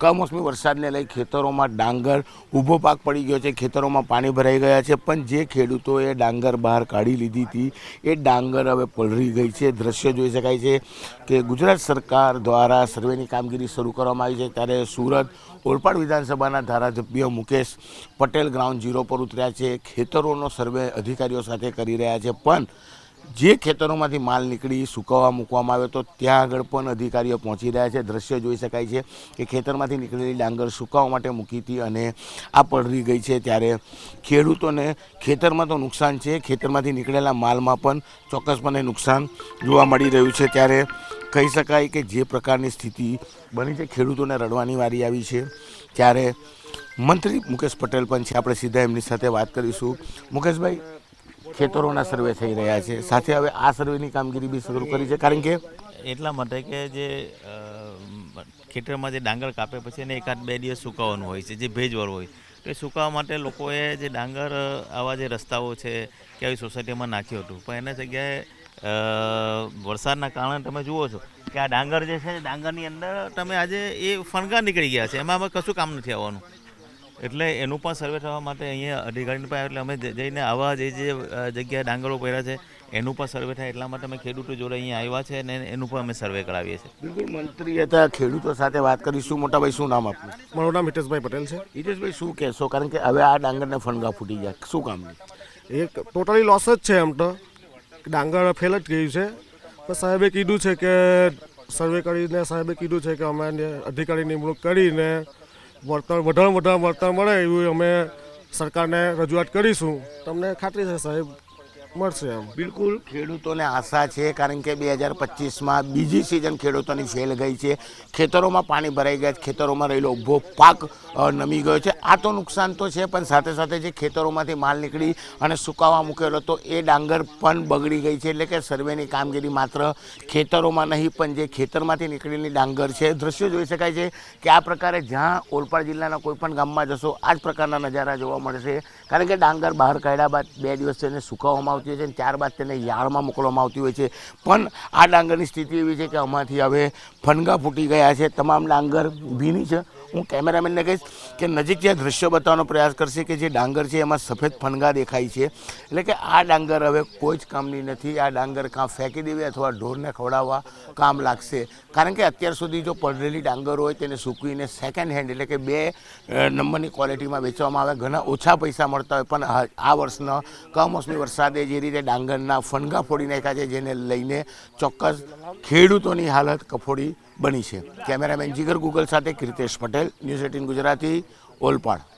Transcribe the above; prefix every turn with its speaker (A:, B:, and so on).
A: કમોસમી વરસાદને લઈ ખેતરોમાં ડાંગર ઊભો પાક પડી ગયો છે, ખેતરોમાં પાણી ભરાઈ ગયા છે, પણ જે ખેડૂતોએ ડાંગર બહાર કાઢી લીધી હતી એ ડાંગર હવે પલળી ગઈ છે। દ્રશ્ય જોઈ શકાય છે કે ગુજરાત સરકાર દ્વારા સર્વેની કામગીરી શરૂ કરવામાં આવી છે, ત્યારે સુરત ઓલપાડ વિધાનસભાના ધારાસભ્ય મુકેશ પટેલ ગ્રાઉન્ડ ઝીરો પર ઉતર્યા છે, ખેતરોનો સર્વે અધિકારીઓ સાથે કરી રહ્યા છે, પણ જે ખેતરોમાંથી માલ નીકળી સુકવવા મૂકવામાં આવ્યો તો ત્યાં આગળ પણ અધિકારીઓ પહોંચી રહ્યા છે। દ્રશ્ય જોઈ શકાય છે કે ખેતરમાંથી નીકળેલી ડાંગર સુકાવવા માટે મૂકી હતી અને આ પલળી ગઈ છે, ત્યારે ખેડૂતોને ખેતરમાં તો નુકસાન છે, ખેતરમાંથી નીકળેલા માલમાં પણ ચોક્કસપણે નુકસાન જોવા મળી રહ્યું છે। ત્યારે કહી શકાય કે જે પ્રકારની સ્થિતિ બની છે, ખેડૂતોને રડવાની વારી આવી છે। ત્યારે મંત્રી મુકેશ પટેલ પણ છે, આપણે સીધા એમની સાથે વાત કરીશું। મુકેશભાઈ, ખેતરોના સર્વે થઈ રહ્યા છે, સાથે હવે આ સર્વેની કામગીરી બી શરૂ કરી છે, કારણ કે
B: એટલા માટે કે જે ખેતરમાં જે ડાંગર કાપે પછી એને એકાદ બે દિવસ સુકાવવાનું હોય છે, જે ભેજવાળું હોય તો એ સુકાવવા માટે લોકોએ જે ડાંગર આવા જે રસ્તાઓ છે કે આવી સોસાયટીમાં નાખ્યું હતું, પણ એના જગ્યાએ વરસાદના કારણે તમે જુઓ છો કે આ ડાંગર જે છે ડાંગરની અંદર તમે આજે એ ફણગા નીકળી ગયા છે, એમાં અમે કશું કામ નથી આવવાનું। એટલે એનું પણ સર્વે થવા માટે અહીંયા અધિકારીની પાસે એટલે અમે જઈને આવા જે જગ્યાએ ડાંગરો પડ્યા છે એનું પણ સર્વે થાય એટલા માટે અમે ખેડૂતો જોડે અહીંયા આવ્યા છે અને એનું પણ અમે સર્વે કરાવીએ છીએ।
A: બિલકુલ, મંત્રી હતા, ખેડૂતો સાથે વાત કરીશું। મોટાભાઈ, શું નામ આપનું?
C: મારું નામ હિતેશભાઈ પટેલ છે।
A: હિતેશભાઈ, શું કહેશો, કારણ કે હવે આ ડાંગરને ફણગા ફૂટી ગયા, શું કામનું?
C: એ ટોટલી લોસ જ છે, એમ તો ડાંગર ફેલ જ ગયું છે, પણ સાહેબે કીધું છે કે સર્વે કરીને સાહેબે કીધું છે કે અમે અધિકારી નિમણૂક કરીને વળતર વધારે વળતર મળે એવું અમે સરકારને રજૂઆત કરીશું, તમને ખાતરી છે સાહેબ મળશે એમ।
A: બિલકુલ, ખેડૂતોને આશા છે, કારણ કે 2025માં બીજી સિઝન ખેડૂતોની ફેલ ગઈ છે, ખેતરોમાં પાણી ભરાઈ ગયા, ખેતરોમાં રહેલો ઊભો પાક નમી ગયો છે। આ તો નુકસાન તો છે, પણ સાથે સાથે જે ખેતરોમાંથી માલ નીકળી અને સુકાવા મૂકેલો તો એ ડાંગર પણ બગડી ગઈ છે, એટલે કે સર્વેની કામગીરી માત્ર ખેતરોમાં નહીં પણ જે ખેતરમાંથી નીકળેલી ડાંગર છે, દ્રશ્યો જોઈ શકાય છે કે આ પ્રકારે જ્યાં ઓલપાડ જિલ્લાના કોઈ પણ ગામમાં જશો આ જ પ્રકારના નજારા જોવા મળશે, કારણ કે ડાંગર બહાર કાઢ્યા બાદ 2 દિવસ તેને સુકાવવામાં આવતી હોય છે, ત્યારબાદ તેને યાર્ડમાં મોકલવામાં આવતી હોય છે, પણ આ ડાંગરની સ્થિતિ એવી છે કે આમાંથી હવે ફણગા ફૂટી ગયા છે, તમામ ડાંગર ભીની છે। હું કેમેરામેનને કહીશ કે નજીક જે દ્રશ્યો બતાવવાનો પ્રયાસ કરશે કે જે ડાંગર છે એમાં સફેદ ફણગા દેખાય છે, એટલે કે આ ડાંગર હવે કોઈ જ કામની નથી। આ ડાંગર કાં ફેંકી દેવી અથવા ઢોરને ખવડાવવા કામ લાગશે, કારણ કે અત્યાર સુધી જો પડેલી ડાંગર હોય તેને સૂકવીને સેકન્ડ હેન્ડ એટલે કે 2 નંબરની ક્વોલિટીમાં વેચવામાં આવે, ઘણા ઓછા પૈસા મળતા હોય, પણ આ વર્ષનો કમોસમી વરસાદે જે રીતે ડાંગરના ફણગા ફોડી નાખ્યા છે, જેને લઈને ચોક્કસ ખેડૂતોની હાલત કફોડી બની છે। કેમેરામેન જીગર ગુગલ સાથે કીર્તેશ પટેલ, ન્યૂઝ 18 ગુજરાતી, ઓલપાડ।